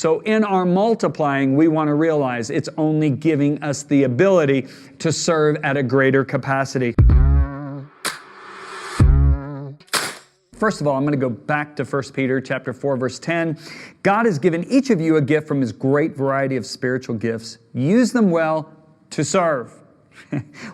So in our multiplying, we want to realize it's only giving us the ability to serve at a greater capacity. First of all, I'm going to go back to 1 Peter chapter 4, verse 10. God has given each of you a gift from His great variety of spiritual gifts. Use them well to serve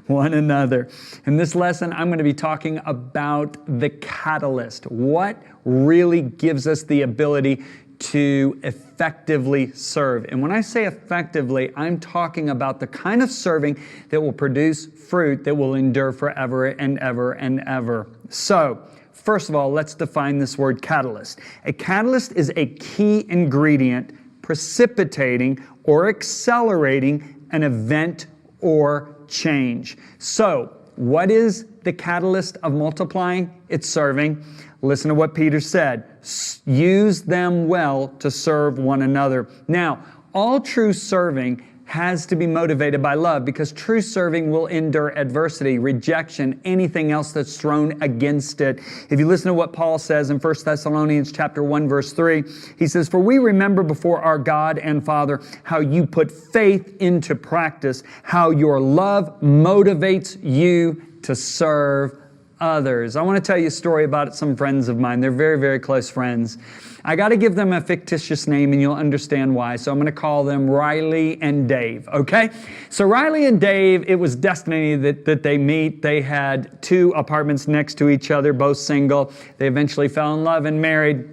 one another. In this lesson, I'm going to be talking about the catalyst. What really gives us the ability to effectively serve? And when I say effectively, I'm talking about the kind of serving that will produce fruit that will endure forever and ever and ever. So, first of all, let's define this word catalyst. A catalyst is a key ingredient precipitating or accelerating an event or change. So, what is the catalyst of multiplying? It's serving. Listen to what Peter said. Use them well to serve one another. Now, all true serving has to be motivated by love, because true serving will endure adversity, rejection, anything else that's thrown against it. If you listen to what Paul says in 1 Thessalonians chapter 1, verse 3, he says, "For we remember before our God and Father how you put faith into practice, how your love motivates you to serve others." I want to tell you a story about some friends of mine. They're very, very close friends. I got to give them a fictitious name, and you'll understand why. So I'm going to call them Riley and Dave, okay? So Riley and Dave, it was destiny that they meet. They had 2 apartments next to each other, both single. They eventually fell in love and married.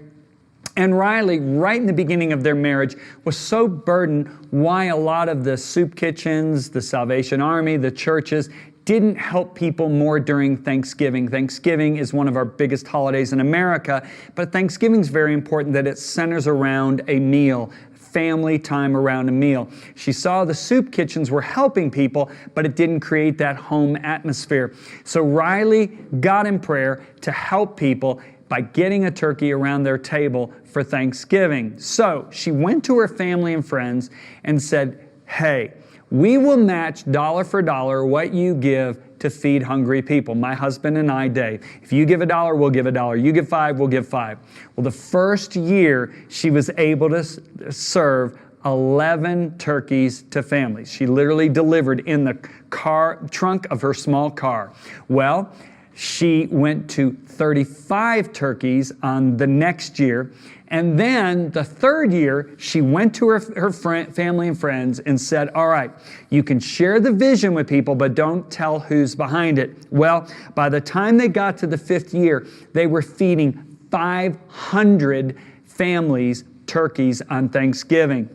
And Riley, right in the beginning of their marriage, was so burdened why a lot of the soup kitchens, the Salvation Army, the churches didn't help people more during Thanksgiving. Thanksgiving is one of our biggest holidays in America, but Thanksgiving is very important that it centers around a meal, family time around a meal. She saw the soup kitchens were helping people, but it didn't create that home atmosphere. So Riley got in prayer to help people by getting a turkey around their table for Thanksgiving. So she went to her family and friends and said, "Hey, we will match dollar for dollar what you give to feed hungry people. My husband and I, Dave. If you give $1, we'll give $1. You give $5, we'll give $5. Well, the first year, she was able to serve 11 turkeys to families. She literally delivered in the trunk of her small car. Well, she went to 35 turkeys on the next year. And then the third year, she went to her family and friends and said, "All right, you can share the vision with people, but don't tell who's behind it." Well, by the time they got to the 5th year, they were feeding 500 families turkeys on Thanksgiving.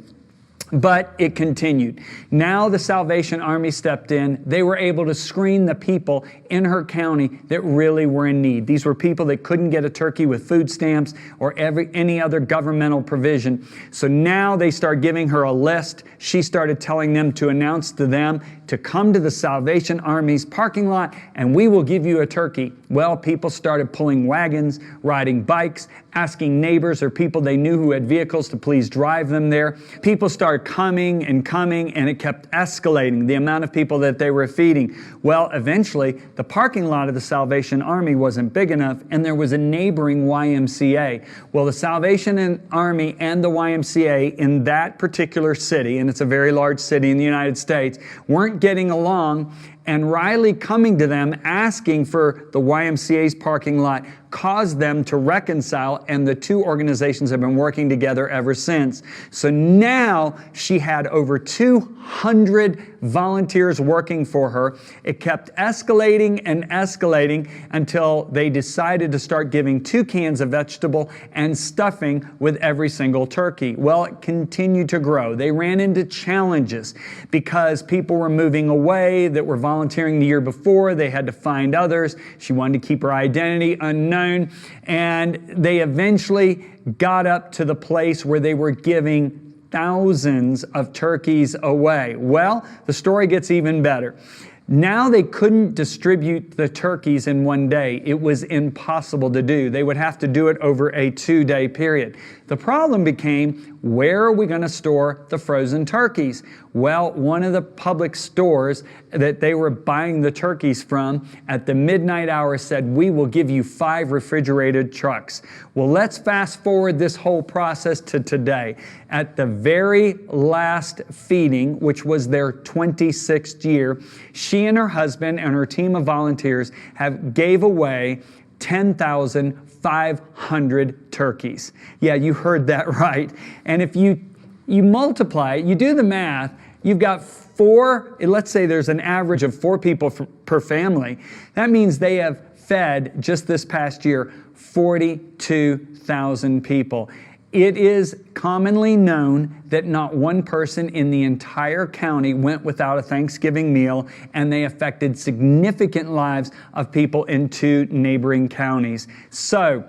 But it continued. Now the Salvation Army stepped in. They were able to screen the people in her county that really were in need. These were people that couldn't get a turkey with food stamps or any other governmental provision. So now they started giving her a list. She started telling them to announce to them to come to the Salvation Army's parking lot and we will give you a turkey. Well, people started pulling wagons, riding bikes, asking neighbors or people they knew who had vehicles to please drive them there. People started coming, and it kept escalating, the amount of people that they were feeding. Well, eventually, the parking lot of the Salvation Army wasn't big enough, and there was a neighboring YMCA. Well, the Salvation Army and the YMCA in that particular city, and it's a very large city in the United States, weren't getting along, and Riley coming to them asking for the YMCA's parking lot caused them to reconcile, and the 2 organizations have been working together ever since. So now she had over 200 volunteers working for her. It kept escalating and escalating until they decided to start giving 2 cans of vegetable and stuffing with every single turkey. Well, it continued to grow. They ran into challenges because people were moving away that were volunteering the year before. They had to find others. She wanted to keep her identity unknown. And they eventually got up to the place where they were giving thousands of turkeys away. Well, the story gets even better. Now they couldn't distribute the turkeys in one day. It was impossible to do. They would have to do it over a 2-day period. The problem became, where are we going to store the frozen turkeys? Well, one of the public stores that they were buying the turkeys from at the midnight hour said, we will give you 5 refrigerated trucks. Well, let's fast forward this whole process to today. At the very last feeding, which was their 26th year, she and her husband and her team of volunteers gave away 10,500 turkeys. Yeah, you heard that right. And if you multiply it, you do the math, you've got 4, let's say there's an average of 4 people per family. That means they have fed, just this past year, 42,000 people. It is commonly known that not one person in the entire county went without a Thanksgiving meal, and they affected significant lives of people in 2 neighboring counties. So,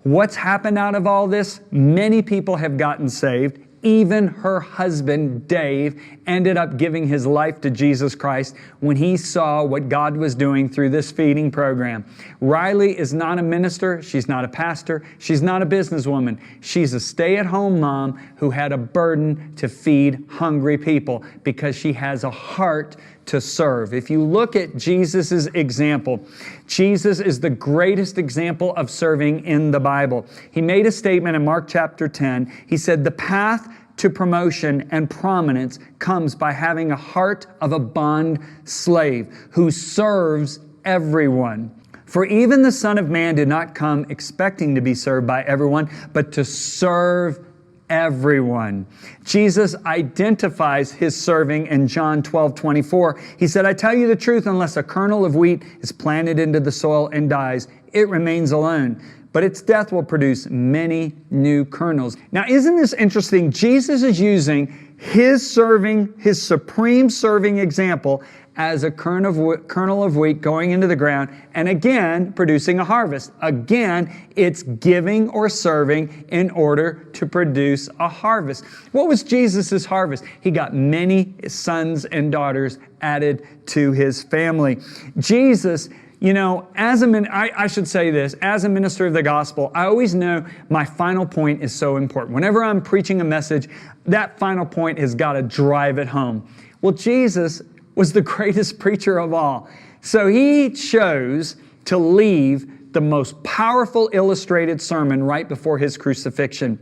what's happened out of all this? Many people have gotten saved. Even her husband, Dave, ended up giving his life to Jesus Christ when he saw what God was doing through this feeding program. Riley is not a minister. She's not a pastor. She's not a businesswoman. She's a stay-at-home mom who had a burden to feed hungry people because she has a heart to serve. If you look at Jesus' example, Jesus is the greatest example of serving in the Bible. He made a statement in Mark chapter 10. He said, the path to promotion and prominence comes by having a heart of a bond slave who serves everyone. For even the Son of Man did not come expecting to be served by everyone, but to serve everyone. Jesus identifies his serving in John 12:24. He said, I tell you the truth, unless a kernel of wheat is planted into the soil and dies, it remains alone. But its death will produce many new kernels. Now, isn't this interesting? Jesus is using his supreme serving example as a kernel of wheat going into the ground and again producing a harvest. Again, it's giving or serving in order to produce a harvest. What was Jesus' harvest? He got many sons and daughters added to his family. Jesus, you know, I should say this, as a minister of the gospel, I always know my final point is so important. Whenever I'm preaching a message, that final point has got to drive it home. Well, Jesus was the greatest preacher of all. So he chose to leave the most powerful illustrated sermon right before his crucifixion.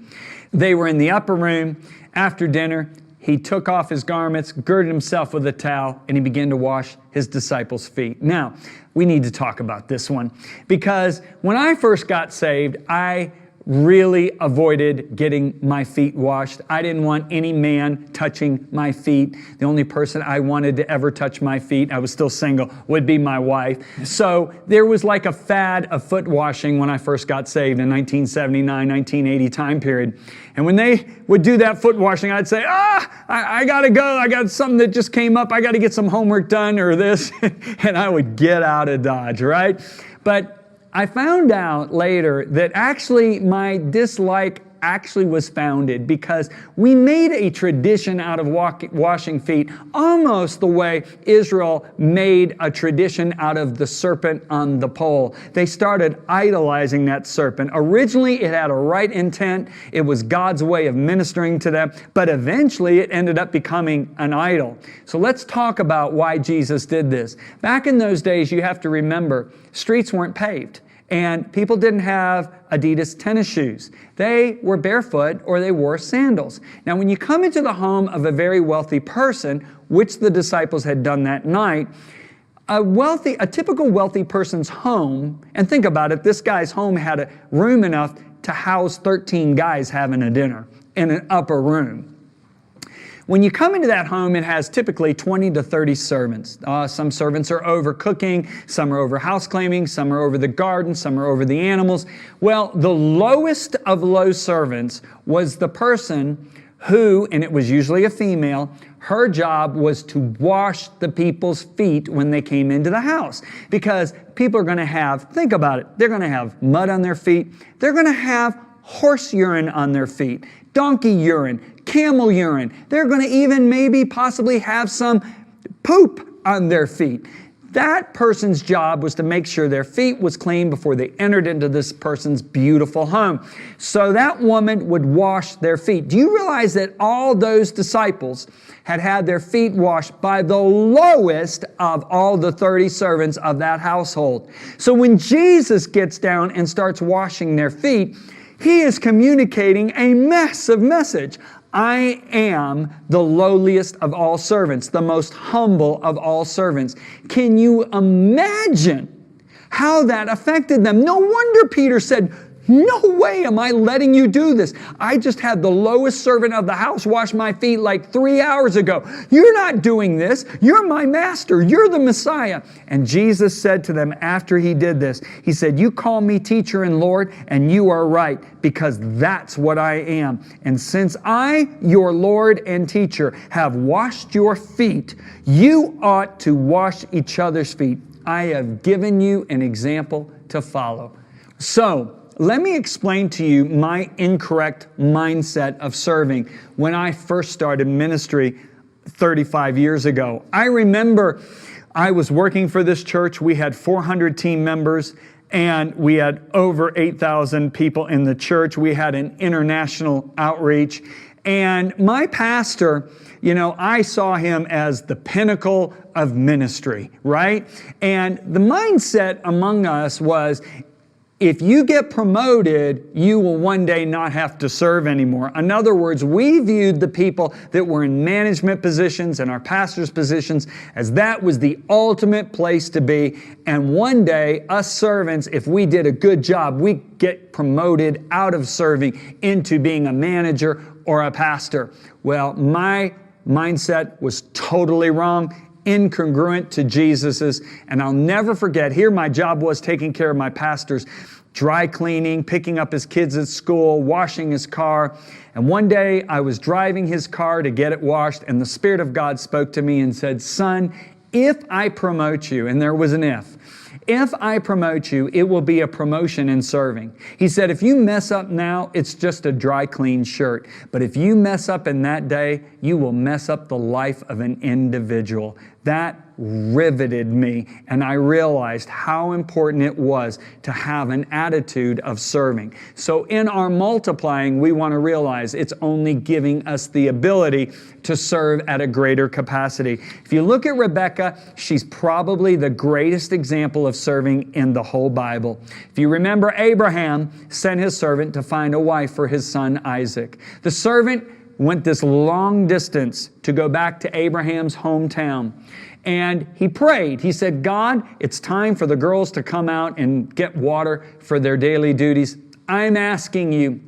They were in the upper room after dinner. He took off his garments, girded himself with a towel, and he began to wash his disciples' feet. Now, we need to talk about this one because when I first got saved, I really avoided getting my feet washed. I didn't want any man touching my feet. The only person I wanted to ever touch my feet, I was still single, would be my wife. So there was like a fad of foot washing when I first got saved in 1979, 1980 time period. And when they would do that foot washing, I'd say, I gotta go. I got something that just came up. I gotta get some homework done or this. And I would get out of Dodge, right? But I found out later that actually my dislike actually was founded because we made a tradition out of washing feet almost the way Israel made a tradition out of the serpent on the pole. They started idolizing that serpent. Originally, it had a right intent. It was God's way of ministering to them, but eventually it ended up becoming an idol. So let's talk about why Jesus did this. Back in those days, you have to remember, streets weren't paved. And people didn't have Adidas tennis shoes. They were barefoot or they wore sandals. Now, when you come into the home of a very wealthy person, which the disciples had done that night, a typical wealthy person's home, and think about it, this guy's home had a room enough to house 13 guys having a dinner in an upper room. When you come into that home, it has typically 20 to 30 servants. Some servants are over cooking, some are over house cleaning, some are over the garden, some are over the animals. Well, the lowest of low servants was the person who, and it was usually a female, her job was to wash the people's feet when they came into the house. Because people are going to have, think about it, they're going to have mud on their feet, they're going to have horse urine on their feet, donkey urine, camel urine. They're going to even maybe possibly have some poop on their feet. That person's job was to make sure their feet was clean before they entered into this person's beautiful home. So that woman would wash their feet. Do you realize that all those disciples had had their feet washed by the lowest of all the 30 servants of that household? So when Jesus gets down and starts washing their feet, he is communicating a massive message. I am the lowliest of all servants, the most humble of all servants. Can you imagine how that affected them? No wonder Peter said, no way am I letting you do this. I just had the lowest servant of the house wash my feet like 3 hours ago. You're not doing this. You're my master. You're the Messiah. And Jesus said to them after he did this, he said, you call me teacher and Lord, and you are right, because that's what I am. And since I, your Lord and teacher, have washed your feet, you ought to wash each other's feet. I have given you an example to follow. So, let me explain to you my incorrect mindset of serving when I first started ministry 35 years ago. I remember I was working for this church. We had 400 team members, and we had over 8,000 people in the church. We had an international outreach. And my pastor, you know, I saw him as the pinnacle of ministry, right? And the mindset among us was, if you get promoted, you will one day not have to serve anymore. In other words, we viewed the people that were in management positions and our pastors' positions as that was the ultimate place to be. And one day, us servants, if we did a good job, we get promoted out of serving into being a manager or a pastor. Well, my mindset was totally wrong, incongruent to Jesus's. And I'll never forget, here my job was taking care of my pastor's dry cleaning, picking up his kids at school, washing his car. And one day I was driving his car to get it washed, and the Spirit of God spoke to me and said, son, if I promote you, and there was an if I promote you, it will be a promotion in serving. He said, if you mess up now, it's just a dry clean shirt. But if you mess up in that day, you will mess up the life of an individual. That riveted me, and I realized how important it was to have an attitude of serving. So in our multiplying, we want to realize it's only giving us the ability to serve at a greater capacity. If you look at Rebecca, she's probably the greatest example of serving in the whole Bible. If you remember, Abraham sent his servant to find a wife for his son Isaac. The servant went this long distance to go back to Abraham's hometown. And he prayed. He said, God, it's time for the girls to come out and get water for their daily duties. I'm asking you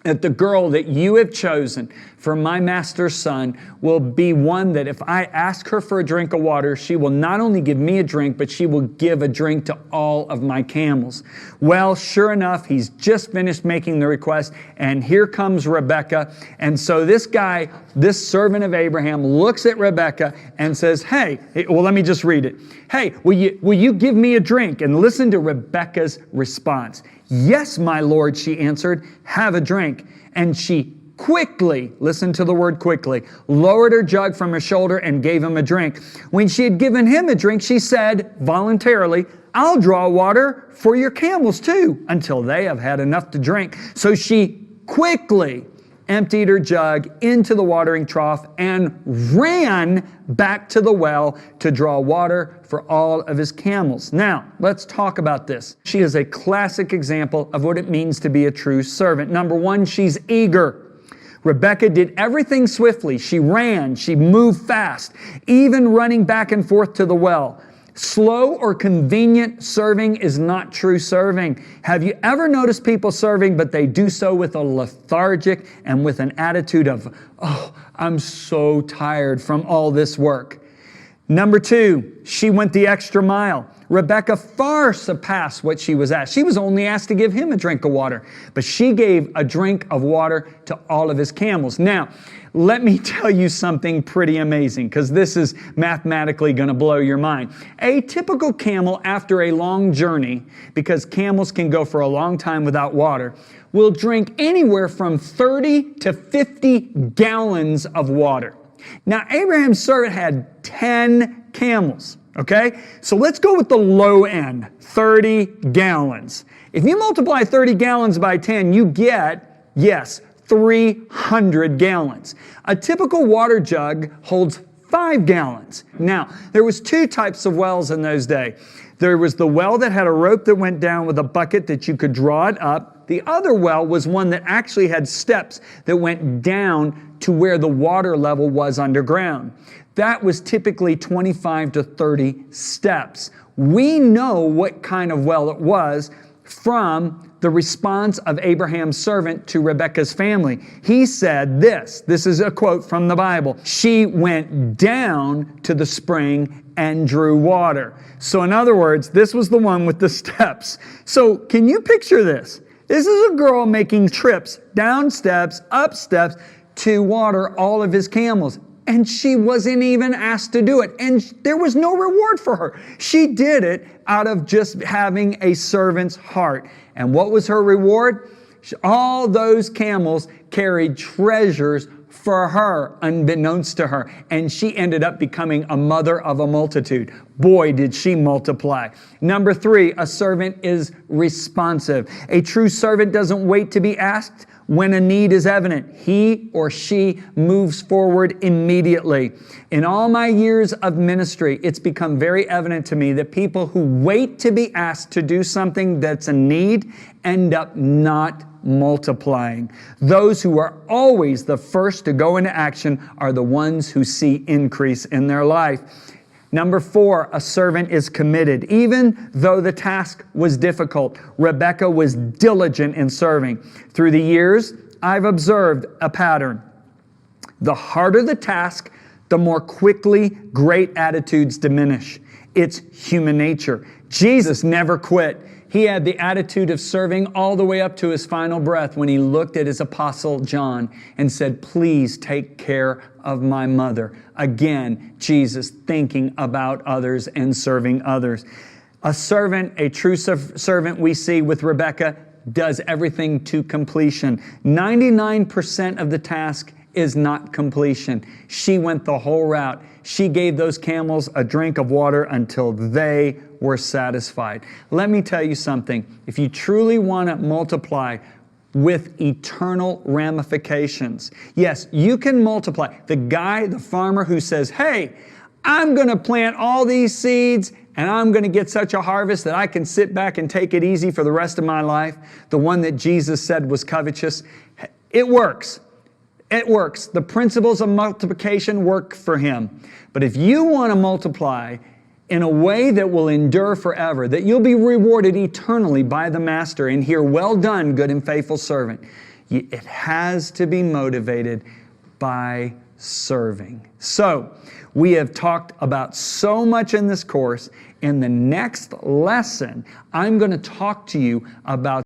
that the girl that you have chosen for my master's son will be one that if I ask her for a drink of water, she will not only give me a drink, but she will give a drink to all of my camels. Well, sure enough, he's just finished making the request, and here comes Rebecca. And so this guy, this servant of Abraham, looks at Rebecca and says, hey, well, let me just read it. Hey, will you give me a drink? And listen to Rebecca's response. Yes, my Lord, she answered, have a drink. And she quickly, listen to the word quickly, lowered her jug from her shoulder and gave him a drink. When she had given him a drink, she said voluntarily, I'll draw water for your camels too, until they have had enough to drink. So she quickly emptied her jug into the watering trough and ran back to the well to draw water for all of his camels. Now, let's talk about this. She is a classic example of what it means to be a true servant. Number one, she's eager. Rebecca did everything swiftly. She ran, she moved fast, even running back and forth to the well. Slow or convenient serving is not true serving. Have you ever noticed people serving, but they do so with a lethargic and with an attitude of, oh, I'm so tired from all this work. Number two, she went the extra mile. Rebecca far surpassed what she was asked. She was only asked to give him a drink of water, but she gave a drink of water to all of his camels. Now, let me tell you something pretty amazing, because this is mathematically going to blow your mind. A typical camel after a long journey, because camels can go for a long time without water, will drink anywhere from 30 to 50 gallons of water. Now, Abraham's servant had 10 camels, okay? So let's go with the low end, 30 gallons. If you multiply 30 gallons by 10, you get, yes, 300 gallons. A typical water jug holds 5 gallons. Now, there was 2 types of wells in those days. There was the well that had a rope that went down with a bucket that you could draw it up. The other well was one that actually had steps that went down to where the water level was underground. That was typically 25 to 30 steps. We know what kind of well it was from the response of Abraham's servant to Rebekah's family. He said this is a quote from the Bible, "She went down to the spring and drew water." So in other words, this was the one with the steps. So can you picture this? This is a girl making trips down steps, up steps to water all of his camels. And she wasn't even asked to do it. And there was no reward for her. She did it out of just having a servant's heart. And what was her reward? All those camels carried treasures for her, unbeknownst to her. And she ended up becoming a mother of a multitude. Boy, did she multiply. Number 3, a servant is responsive. A true servant doesn't wait to be asked when a need is evident. He or she moves forward immediately. In all my years of ministry, it's become very evident to me that people who wait to be asked to do something that's a need end up not multiplying. Those who are always the first to go into action are the ones who see increase in their life. Number 4, a servant is committed. Even though the task was difficult, Rebekah was diligent in serving. Through the years, I've observed a pattern. The harder the task, the more quickly great attitudes diminish. It's human nature. Jesus never quit. He had the attitude of serving all the way up to his final breath when he looked at his apostle John and said, "Please take care of my mother." Again, Jesus thinking about others and serving others. A servant, a true servant we see with Rebekah, does everything to completion. 99% of the task is not completion. She went the whole route. She gave those camels a drink of water until they were satisfied. Let me tell you something. If you truly want to multiply with eternal ramifications, yes, you can multiply. The farmer who says, "Hey, I'm going to plant all these seeds and I'm going to get such a harvest that I can sit back and take it easy for the rest of my life," the one that Jesus said was covetous, it works. It works. The principles of multiplication work for him. But if you want to multiply in a way that will endure forever, that you'll be rewarded eternally by the Master and hear, "Well done, good and faithful servant," it has to be motivated by serving. So, we have talked about so much in this course. In the next lesson, I'm going to talk to you about